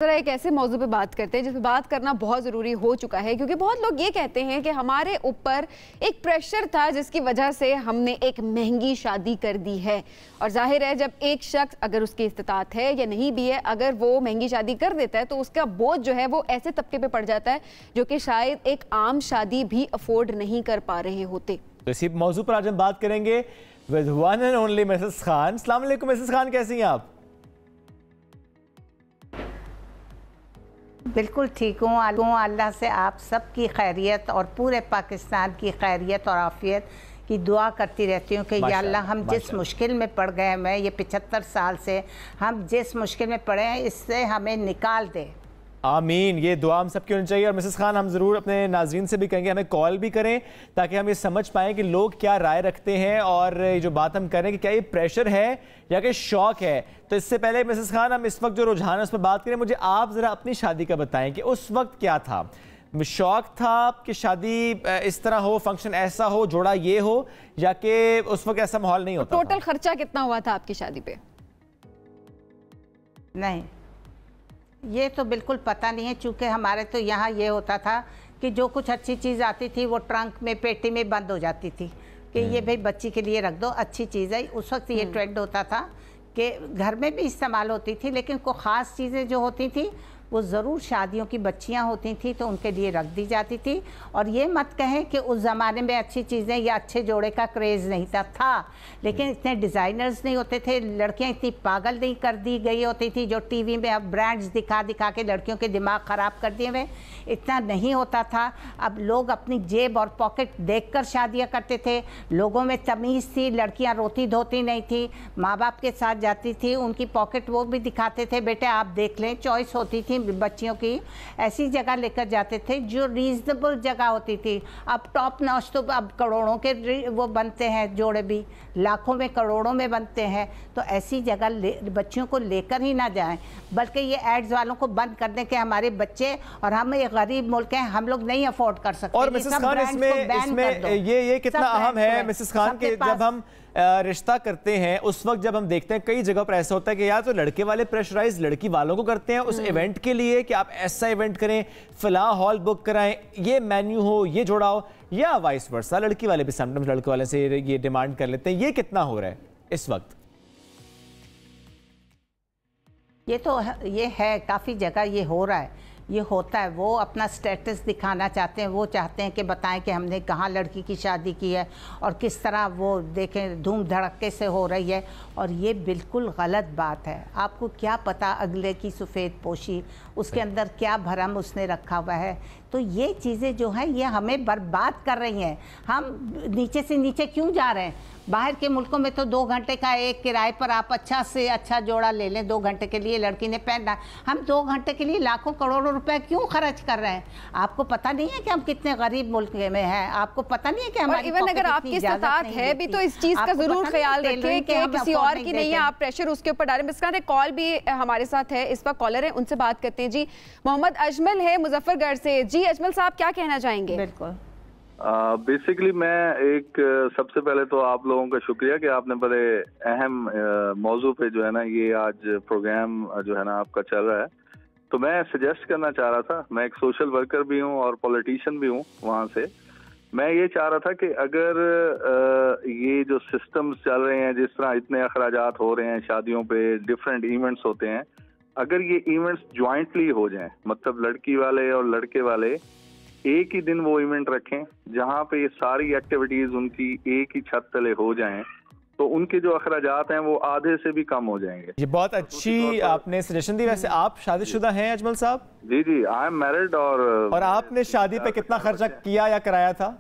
जरा एक ऐसे मौजू पे बात करते हैं जिस पे बात करना बहुत ज़रूरी हो चुका है, क्योंकि बहुत लोग ये कहते हैं कि हमारे ऊपर एक प्रेशर था जिसकी वजह से हमने एक महंगी शादी कर दी है। और जाहिर है जब एक शख्स, अगर उसकी इस्तिताअत है या नहीं भी है, अगर वो महंगी शादी कर देता है तो उसका बोझ जो है वो ऐसे तबके पे पड़ जाता है जो कि शायद एक आम शादी भी अफोर्ड नहीं कर पा रहे होते। तो इसी मौजू पर आज हम बात करेंगे with one and only Mrs Khan. अस्सलाम वालेकुम मिसेस खान, कैसी हैं आप? बिल्कुल ठीक हूँ। अल्लाह से आप सबकी खैरियत और पूरे पाकिस्तान की खैरियत और आफियत की दुआ करती रहती हूँ कि या अल्लाह हम जिस मुश्किल में पड़ गए, मैं ये 75 साल से हम जिस मुश्किल में पड़े हैं इससे हमें निकाल दे। आमीन, ये दुआ हम सबकी होनी चाहिए। और मिसेस खान, हम ज़रूर अपने नाज़रीन से भी कहेंगे हमें कॉल भी करें ताकि हम ये समझ पाएँ कि लोग क्या राय रखते हैं और ये जो बात हम करें कि क्या ये प्रेशर है या कि शौक है। तो इससे पहले मिसेस खान, हम इस वक्त जो रुझान है उस पर बात करें। मुझे आप ज़रा अपनी शादी का बताएं कि उस वक्त क्या था, शौक था कि शादी इस तरह हो, फंक्शन ऐसा हो, जोड़ा ये हो, या कि उस वक्त ऐसा माहौल नहीं होता? टोटल खर्चा कितना हुआ था आपकी शादी पे? नहीं, ये तो बिल्कुल पता नहीं है, चूँकि हमारे तो यहाँ ये होता था कि जो कुछ अच्छी चीज़ आती थी वो ट्रंक में, पेटी में बंद हो जाती थी कि ये भाई बच्ची के लिए रख दो, अच्छी चीज़ है। उस वक्त ये ट्रेंड होता था कि घर में भी इस्तेमाल होती थी, लेकिन कोई ख़ास चीज़ें जो होती थी वो ज़रूर शादियों की बच्चियां होती थी तो उनके लिए रख दी जाती थी। और ये मत कहें कि उस ज़माने में अच्छी चीज़ें या अच्छे जोड़े का क्रेज़ नहीं था, लेकिन इतने डिज़ाइनर्स नहीं होते थे, लड़कियां इतनी पागल नहीं कर दी गई होती थी जो टीवी में अब ब्रांड्स दिखा दिखा के लड़कियों के दिमाग ख़राब कर दिए हुए, इतना नहीं होता था। अब लोग अपनी जेब और पॉकेट देख कर शादियाँ करते थे, लोगों में तमीज़ थी, लड़कियाँ रोती धोती नहीं थी, माँ बाप के साथ जाती थी, उनकी पॉकेट वो भी दिखाते थे, बेटे आप देख लें, चॉइस होती थी बच्चियों की। ऐसी जगह लेकर जाते थे जो रीजनेबल जगह होती थी। अब टॉप नॉच तो अब करोड़ों के वो बनते हैं, जोड़े भी लाखों में करोड़ों में बनते हैं। तो ऐसी जगह बच्चियों को लेकर ही ना जाएं, बल्कि ये एड्स वालों को बंद कर दें कि हमारे बच्चे, और हम एक गरीब मुल्क हैं, हम लोग नहीं अफोर्ड कर सकते। और मिसेस खान, इसमें ये कितना अहम है मिसेस खान कि जब हम रिश्ता करते हैं उस वक्त जब हम देखते हैं कई जगह पर ऐसा होता है कि या तो लड़के वाले प्रेशराइज लड़की वालों को करते हैं उस इवेंट के लिए कि आप ऐसा इवेंट करें, फलां हॉल बुक कराएं, ये मेन्यू हो, ये जोड़ा हो, या वाइस वर्सा लड़की वाले भी समटाइम्स लड़के वाले से ये डिमांड कर लेते हैं। ये कितना हो रहा है इस वक्त? ये है काफ़ी जगह ये हो रहा है, ये होता है। वो अपना स्टेटस दिखाना चाहते हैं, वो चाहते हैं कि बताएं कि हमने कहाँ लड़की की शादी की है और किस तरह वो देखें धूम धड़के से हो रही है। और ये बिल्कुल गलत बात है। आपको क्या पता अगले की सफ़ेद पोशी, उसके अंदर क्या भरम उसने रखा हुआ है। तो ये चीज़ें जो हैं ये हमें बर्बाद कर रही हैं। हम नीचे से नीचे क्यों जा रहे हैं? बाहर के मुल्कों में तो 2 घंटे का एक किराए पर आप अच्छा से अच्छा जोड़ा ले लें, 2 घंटे के लिए लड़की ने पहनना। हम 2 घंटे के लिए लाखों करोड़ों रुपए क्यों खर्च कर रहे हैं? आपको पता नहीं है कि हम कितने गरीब मुल्क में हैं? आपको पता नहीं है कि हमारी इवन अगर आपकी इस्तिताअत है भी तो इस चीज़ का ज़रूर ख्याल रखें कि किसी और की नहीं है, आप प्रेशर उसके ऊपर डालें। इसका एक कॉल भी हमारे साथ है, इस वक्त कॉलर है, उनसे बात करते हैं। जी, मोहम्मद अजमल है मुजफ्फरगढ़ से। जी अजमल साहब, क्या कहना चाहेंगे? बिल्कुल, बेसिकली मैं सबसे पहले तो आप लोगों का शुक्रिया कि आपने बड़े अहम मौजू पे जो है ना ये आज प्रोग्राम जो है ना आपका चल रहा है। तो मैं सजेस्ट करना चाह रहा था, मैं एक सोशल वर्कर भी हूँ और पॉलिटिशियन भी हूँ वहाँ से। मैं ये चाह रहा था कि अगर ये जो सिस्टम्स चल रहे हैं, जिस तरह इतने अखराजात हो रहे हैं शादियों पे, डिफरेंट इवेंट्स होते हैं, अगर ये इवेंट्स ज्वाइंटली हो जाएं, मतलब लड़की वाले और लड़के वाले एक ही दिन वो इवेंट रखें जहां पे ये सारी एक्टिविटीज उनकी एक ही छत तले हो जाएं, तो उनके जो अखराजात हैं वो आधे से भी कम हो जाएंगे। ये बहुत अच्छी आपने सजेशन दी। वैसे आप शादीशुदा हैं अजमल साहब? जी, आई एम मैरिड। और आपने शादी पे कितना खर्चा किया या कराया था?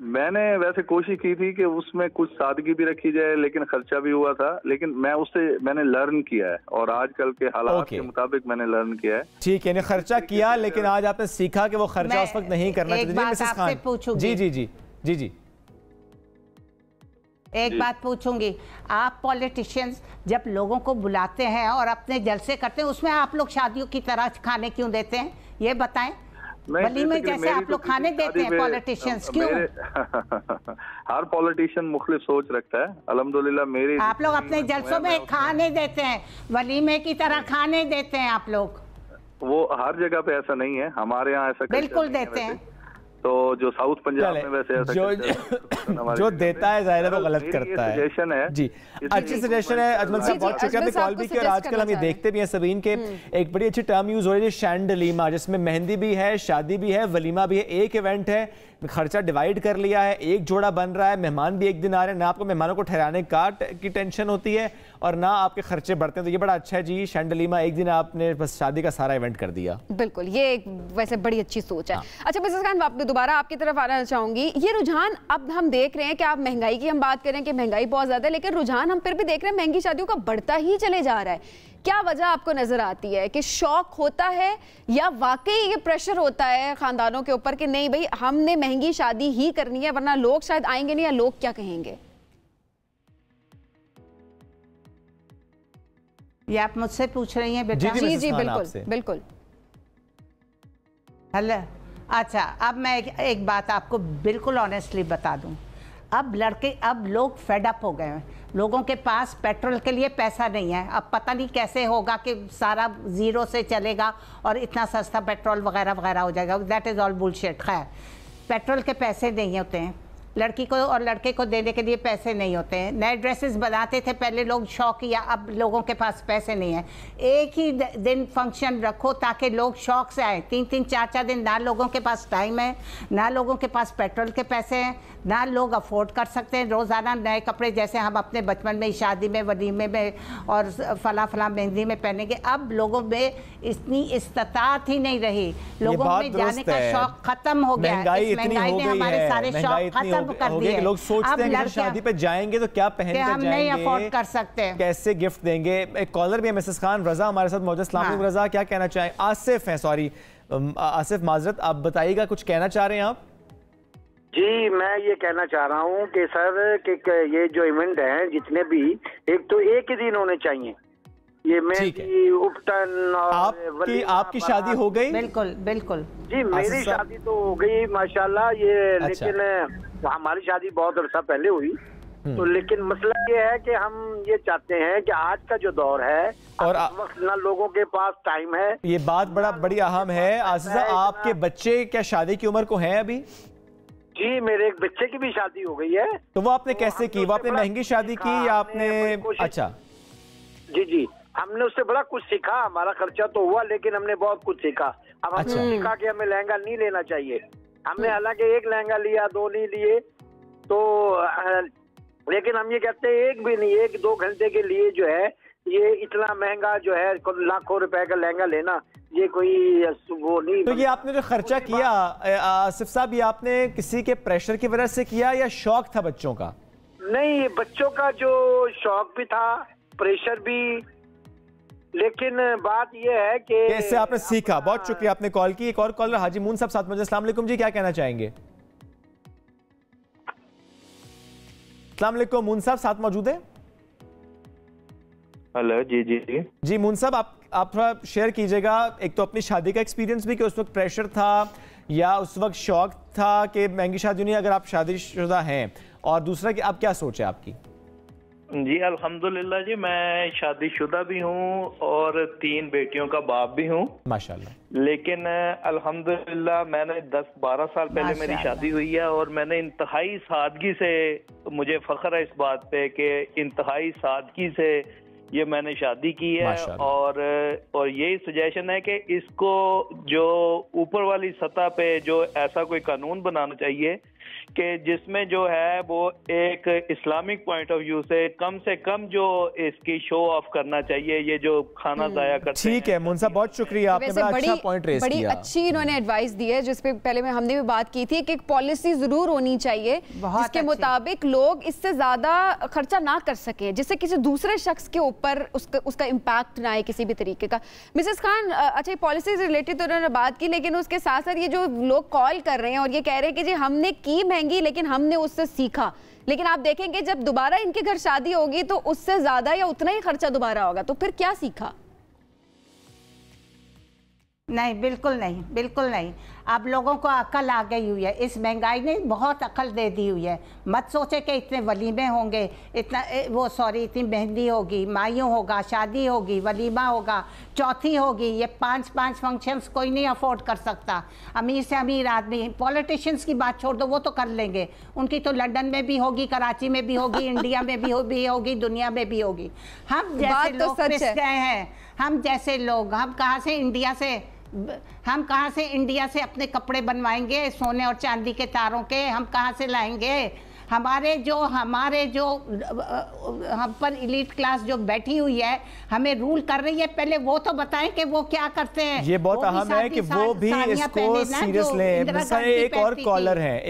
मैंने वैसे कोशिश की थी कि उसमें कुछ सादगी भी रखी जाए, लेकिन खर्चा भी हुआ था, लेकिन मैंने लर्न किया है और आजकल के हालात के मुताबिक मैंने लर्न किया है। ठीक है, खर्चा किया, लेकिन आज आपने सीखा कि वो खर्चा उस वक्त नहीं करना चाहिए। मिसेस खान, जी एक बात पूछूंगी, आप पॉलिटिशियंस जब लोगों को बुलाते हैं और अपने जलसे करते हैं, उसमें आप लोग शादियों की तरह खाने क्यों देते हैं? ये बताएं। वलीमे जैसे आप लोग खाने देते हैं पॉलिटिशियंस, क्यों? हर पॉलिटिशियन मुख्तलिफ सोच रखता है। अल्हम्दुलिल्लाह मेरी, आप लोग अपने जलसों में खाने देते हैं, वलीमे की तरह खाने देते हैं आप लोग। वो हर जगह पे ऐसा नहीं है, हमारे यहाँ ऐसा बिल्कुल देते हैं। तो जो साउथ पंजाब में वैसे ऐसा जो देता है जाहिर है वो गलत करता है। सजेशन है जी, अच्छी सजेशन है अजमल साहब, बहुत शुक्रिया आपने कॉल भी किया। और आजकल हम ये देखते भी हैं सबीन के एक बड़ी अच्छी टर्म यूज हो रही है शैंडलीमा, जिसमें मेहंदी भी है, शादी भी है, वलीमा भी है, एक इवेंट है, खर्चा डिवाइड कर लिया है, एक जोड़ा बन रहा है, मेहमान भी एक दिन आ रहे हैं, ना आपको मेहमानों को ठहराने की टेंशन होती है और ना आपके खर्चे बढ़ते हैं। तो ये बड़ा अच्छा है जी, शैंडलीमा एक दिन आपने बस शादी का सारा इवेंट कर दिया। बिल्कुल, ये एक वैसे बड़ी अच्छी सोच है। अच्छा मिसेस खान, दोबारा आपकी तरफ आना चाहूंगी। ये रुझान अब हम देख रहे हैं कि आप महंगाई की हम बात करें कि महंगाई बहुत ज्यादा है, लेकिन रुझान हम फिर भी देख रहे हैं महंगी शादियों का बढ़ता ही चले जा रहा है। क्या वजह आपको नजर आती है कि शौक होता है या वाकई ये प्रेशर होता है खानदानों के ऊपर कि नहीं भाई हमने महंगी शादी ही करनी है वरना लोग शायद आएंगे नहीं, या लोग क्या कहेंगे? ये आप मुझसे पूछ रही हैं बेटा? जी जी बिल्कुल बिल्कुल। हेलो, अच्छा अब मैं एक बात आपको बिल्कुल ऑनेस्टली बता दूं। अब लोग फेड अप हो गए हैं, लोगों के पास पेट्रोल के लिए पैसा नहीं है। अब पता नहीं कैसे होगा कि सारा जीरो से चलेगा और इतना सस्ता पेट्रोल वगैरह वगैरह हो जाएगा। That is all bullshit. खैर, पेट्रोल के पैसे नहीं होते हैं, लड़की को और लड़के को देने के लिए पैसे नहीं होते हैं। नए ड्रेसेस बनाते थे पहले लोग शौक किया, अब लोगों के पास पैसे नहीं है। एक ही दिन फंक्शन रखो ताकि लोग शौक से आए, 3-3 4-4 दिन ना लोगों के पास टाइम है, ना लोगों के पास पेट्रोल के पैसे हैं, ना लोग अफोर्ड कर सकते हैं रोज़ाना नए कपड़े जैसे हम अपने बचपन में शादी में, वलीमे में और फला मेहंदी में पहनेंगे। अब लोगों में इतनी इस्तात ही नहीं रही, लोगों में जाने का शौक खत्म हो गया। महंगाई ने हमारे सारे शौक खत्म कर दिए। लोग सोचते हैं कि शादी पे जाएंगे तो क्या पहन कर जाएंगे, नहीं अफोर्ड कर सकते, कैसे गिफ्ट देंगे। एक कॉलर भी है मिसेस खान, रजा हमारे साथ मौजूद। अस्सलाम वालेकुम रजा, क्या कहना चाहें? आसिफ है, सॉरी आसिफ माजरत, आप बताइएगा कुछ कहना चाह रहे हैं आप? जी, मैं ये कहना चाह रहा हूँ कि सर कि ये जो इवेंट हैं जितने भी, एक तो एक ही दिन होने चाहिए। ये मेरी उपटन और आपकी शादी हो गई? बिल्कुल बिल्कुल जी, मेरी शादी तो हो गई माशाल्लाह ये। अच्छा। लेकिन हमारी शादी बहुत अरसा पहले हुई, तो लेकिन मसला ये है कि हम ये चाहते हैं कि आज का जो दौर है और वक्त ना लोगों के पास टाइम है। ये बात बड़ी अहम है। आसिफ, आपके बच्चे क्या शादी की उम्र को हैं अभी? जी, मेरे एक बच्चे की भी शादी हो गई है। तो वो आपने कैसे की? वो आपने महंगी शादी की या आपने? अच्छा जी जी, हमने उससे बड़ा कुछ सीखा। हमारा खर्चा तो हुआ लेकिन हमने बहुत कुछ सीखा। अब हमने सीखा कि हमें लहंगा नहीं लेना चाहिए। हमने हालांकि एक लहंगा लिया, 2 नहीं लिए, तो लेकिन हम ये कहते हैं एक भी नहीं, 1-2 घंटे के लिए जो है ये इतना महंगा जो है लाखों रुपए का लहंगा लेना, ये कोई वो नहीं। तो ये आपने जो खर्चा किया आसिफ साहब, ये आपने किसी के प्रेशर की वजह से किया या शौक था बच्चों का? नहीं, बच्चों का जो शौक भी था, प्रेशर भी, लेकिन बात ये है कि इससे आपने सीखा। बहुत शुक्रिया आपने कॉल की। एक और कॉलर हाजी मून साहब साथ में। अस्सलाम वालेकुम जी, क्या कहना चाहेंगे? अस्सलाम वालेकुम, मून साहब साथ मौजूद है? हेलो, जी जी जी जी मून साहब, आप थोड़ा शेयर कीजिएगा, एक तो अपनी शादी का एक्सपीरियंस भी कि उस वक्त प्रेशर था या उस वक्त शौक था कि महंगी शादी नहीं, अगर आप शादीशुदा हैं, और दूसरा कि आप क्या सोच है आपकी? जी अल्हम्दुलिल्लाह जी, मैं शादीशुदा भी हूँ और 3 बेटियों का बाप भी हूँ माशाल्लाह। लेकिन अल्हम्दुलिल्लाह मैंने 10-12 साल पहले मेरी शादी हुई है और मैंने इंतहाई सादगी से, मुझे फख्र है इस बात पे कि इंतहाई सादगी से ये मैंने शादी की है। और यही सजेशन है कि इसको जो ऊपर वाली सतह पे जो ऐसा कोई कानून बनाना चाहिए कि जिसमें जो है वो एक इस्लामिक पॉइंट ऑफ व्यू से कम जो इसकी शो ऑफ करना चाहिए, ये जो खाना जाया करते हैं। ठीक है मुन साहब, बहुत शुक्रिया, आपने बड़ा अच्छा पॉइंट रेज किया। बड़ी अच्छी इन्होंने एडवाइस दी है, जिस पे पहले हमने भी बात की थी कि एक पॉलिसी जरूर होनी चाहिए जिसके मुताबिक लोग इससे ज्यादा खर्चा ना कर सके, जिससे किसी दूसरे शख्स के ऊपर उसका इम्पैक्ट ना आए किसी भी तरीके का। मिसेस खान, अच्छा पॉलिसी से रिलेटेड तो उन्होंने बात की, लेकिन उसके साथ साथ ये जो लोग कॉल कर रहे हैं और ये कह रहे हैं कि जी हमने की महंगी लेकिन हमने उससे सीखा, लेकिन आप देखेंगे जब दोबारा इनके घर शादी होगी तो उससे ज्यादा या उतना ही खर्चा दोबारा होगा, तो फिर क्या सीखा? नहीं, बिल्कुल नहीं, बिल्कुल नहीं। अब लोगों को अकल आ गई हुई है, इस महंगाई ने बहुत अकल दे दी हुई है। मत सोचे कि इतने वलीमे होंगे, इतनी मेहंदी होगी, मायूं होगा, शादी होगी, वलीमा होगा, चौथी होगी। ये 5-5 फंक्शंस कोई नहीं अफोर्ड कर सकता। अमीर से अमीर आदमी, पॉलिटिशियंस की बात छोड़ दो, वो तो कर लेंगे। उनकी तो लंदन में भी होगी, कराची में भी होगी, इंडिया में भी होगी, दुनिया में भी होगी। हम जैसे लोग पिस गए हैं, हम जैसे लोग, हम कहाँ से इंडिया से अपने कपड़े बनवाएंगे सोने और चांदी के तारों के? हम कहाँ से लाएंगे? हमारे जो हम पर इलीट क्लास जो बैठी हुई है, हमें रूल कर रही है, पहले वो तो बताएं कि वो क्या करते हैं। ये बहुत अहम है कि वो भी इसको सीरियस लें। एक और कॉलर है,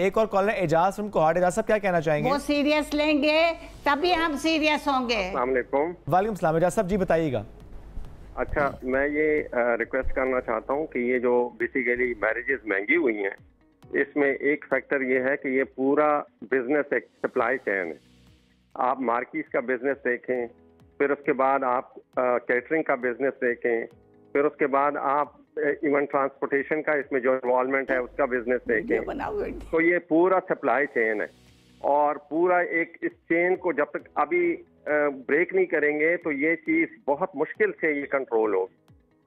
एजाज फ्रॉम कोहाट। एजाज साहब क्या कहना चाहेंगे? वो सीरियस लेंगे तभी हम सीरियस होंगे। अस्सलाम वालेकुम। वालेकुम सलाम। एजाज साहब जी बताइएगा। अच्छा, मैं ये रिक्वेस्ट करना चाहता हूँ कि ये जो बेसिकली मैरिजेस महंगी हुई हैं, इसमें एक फैक्टर ये है कि ये पूरा बिजनेस एक सप्लाई चेन है। आप मार्केट का बिजनेस देखें, फिर उसके बाद आप कैटरिंग का बिजनेस देखें, फिर उसके बाद आप इवन ट्रांसपोर्टेशन का इसमें जो इन्वॉल्वमेंट है उसका बिजनेस देखें। तो ये पूरा सप्लाई चेन है और पूरा एक इस चेन को जब तक अभी ब्रेक नहीं करेंगे तो ये चीज बहुत मुश्किल से ये कंट्रोल होगी।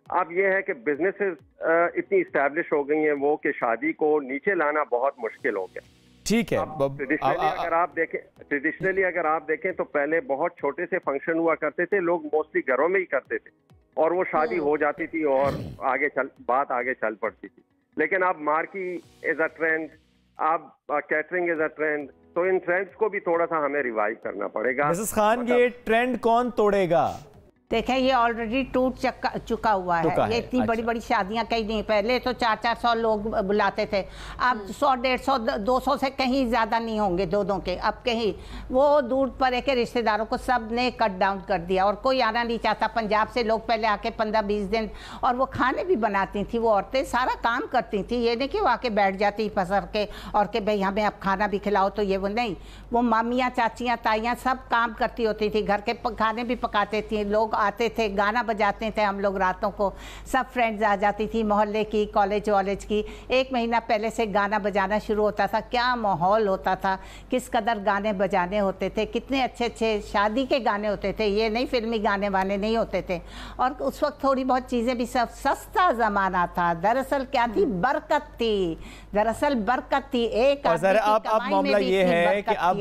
अब ये है कि बिजनेसेस इतनी इस्टेब्लिश हो गई हैं वो कि शादी को नीचे लाना बहुत मुश्किल हो गया। ठीक है। ट्रेडिशनली अगर आप देखें तो पहले बहुत छोटे से फंक्शन हुआ करते थे, लोग मोस्टली घरों में ही करते थे और वो शादी हो जाती थी और बात आगे चल पड़ती थी। लेकिन अब मार्की इज अ ट्रेंड, अब कैटरिंग इज अ ट्रेंड, तो इन ट्रेंड्स को भी थोड़ा सा हमें रिवाइव करना पड़ेगा। मिसेस खान, ये ट्रेंड कौन तोड़ेगा? देखें, ये ऑलरेडी टूट चुका हुआ है। ये इतनी बड़ी बड़ी शादियां कहीं नहीं, पहले तो 400-400 लोग बुलाते थे, अब 100-150-200 से कहीं ज़्यादा नहीं होंगे दो के। अब कहीं वो दूर परे के रिश्तेदारों को सब ने कट डाउन कर दिया और कोई आना नहीं चाहता। पंजाब से लोग पहले आके 15-20 दिन, और वो खाने भी बनाती थी, वो औरतें सारा काम करती थी। ये नहीं कि वो आके बैठ जाती पसर के और कि भाई हमें अब खाना भी खिलाओ, तो ये वो नहीं। वो मामियाँ, चाचियाँ, ताइयाँ सब काम करती होती थी, घर के खाने भी पकाते थी, लोग आते थे, गाना बजाते थे हम लोग रातों को, सब फ्रेंड्स आ जाती थी, मोहल्ले की, कॉलेज वॉलेज की। 1 महीना पहले से गाना बजाना शुरू होता था। क्या माहौल होता था, किस कदर गाने बजाने होते थे, कितने अच्छे अच्छे शादी के गाने होते थे, ये नहीं फिल्मी गाने वाने नहीं होते थे। और उस वक्त थोड़ी बहुत चीज़ें भी सब सस्ता ज़माना था। दरअसल क्या थी? बरकत थी, दरअसल बरकत थी। एक अब मामला ये है कि अब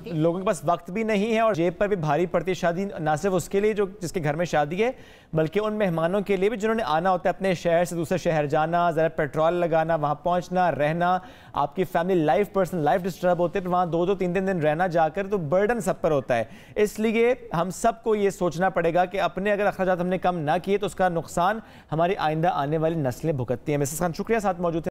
लोगों के पास वक्त भी नहीं है और जेब पर भी भारी पड़ती है शादी, ना सिर्फ उसके लिए जो जिसके घर में शादी है, बल्कि उन मेहमानों के लिए भी जिन्होंने आना होता है अपने शहर से दूसरे शहर जाना, ज़रा पेट्रोल लगाना, वहाँ पहुँचना, रहना, आपकी family life, personal life disturb होते हैं, फिर वहाँ 2-2, 3-3 दिन रहना जाकर, तो बर्डन सब पर होता है। इसलिए हम सबको ये सोचना पड़ेगा कि अपने अगर अखराजात हमने कम ना किए तो उसका नुकसान हमारी आइंदा आने वाली नस्लें भुगतती हैं। मिसेस खान, शुक्रिया साथ मौजूद है।